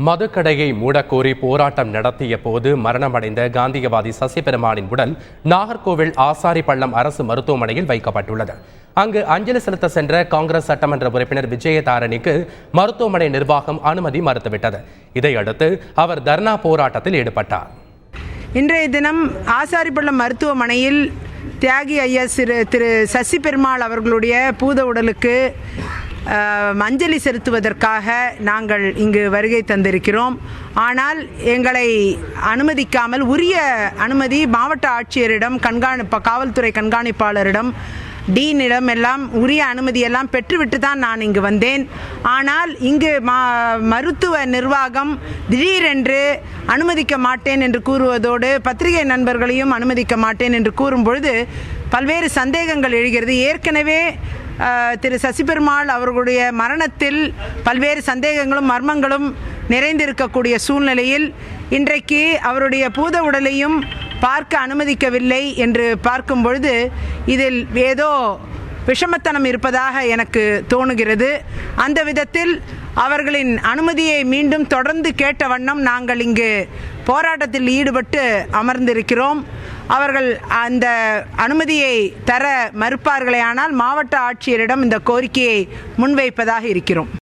மதுக்கடையை மூடக்கோரி போராட்டம் நடத்திய போது மரணமடைந்த காந்தியவாதி சசிபெருமானின் உடல் நாகர்கோவில் ஆசாரிப்பள்ளம் அரசு மருத்துவமனையில் வைக்கப்பட்டுள்ளது. அங்கு அஞ்சலி செலுத்த சென்ற காங்கிரஸ் சட்டமன்ற உறுப்பினர் விஜயதாரணிக்கு மருத்துவமனை நிர்வாகம் அனுமதி மறுத்துவிட்டது. இதையடுத்து அவர் தர்ணா போராட்டத்தில் ஈடுபட்டார். இன்றைய தினம் ஆசாரிப்பள்ளம் மருத்துவமனையில் தியாகி ஐயா திரு சசிபெருமாள் அவர்களுடைய பூத உடலுக்கு அஞ்சலி செலுத்துவதற்காக நாங்கள் இங்கு வருகை தந்திருக்கிறோம். ஆனால் எங்களை அனுமதிக்காமல் உரிய அனுமதி மாவட்ட ஆட்சியரிடம், காவல்துறை கண்காணிப்பாளரிடம், டீனிடம் எல்லாம் உரிய அனுமதியெல்லாம் பெற்றுவிட்டு தான் நான் இங்கு வந்தேன். ஆனால் இங்கு மருத்துவ நிர்வாகம் திடீரென்று அனுமதிக்க மாட்டேன் என்று கூறுவதோடு பத்திரிகை நண்பர்களையும் அனுமதிக்க மாட்டேன் என்று கூறும் பொழுது பல்வேறு சந்தேகங்கள் எழுகிறது. ஏற்கனவே திரு சசிபெருமாள் அவர்களுடைய மரணத்தில் பல்வேறு சந்தேகங்களும் மர்மங்களும் நிறைந்திருக்கக்கூடிய சூழ்நிலையில் இன்றைக்கு அவருடைய பூத உடலையும் பார்க்க அனுமதிக்கவில்லை என்று பார்க்கும் பொழுது இதில் ஏதோ விஷமத்தனம் இருப்பதாக எனக்கு தோணுகிறது. அந்த விதத்தில் அவர்களின் அனுமதியை மீண்டும் தொடர்ந்து கேட்ட வண்ணம் நாங்கள் இங்கு போராட்டத்தில் ஈடுபட்டு அமர்ந்திருக்கிறோம். அவர்கள் அந்த அனுமதியை தர மறுப்பார்களேயானால் மாவட்ட ஆட்சியரிடம் இந்த கோரிக்கையை முன்வைப்பதாக இருக்கிறோம்.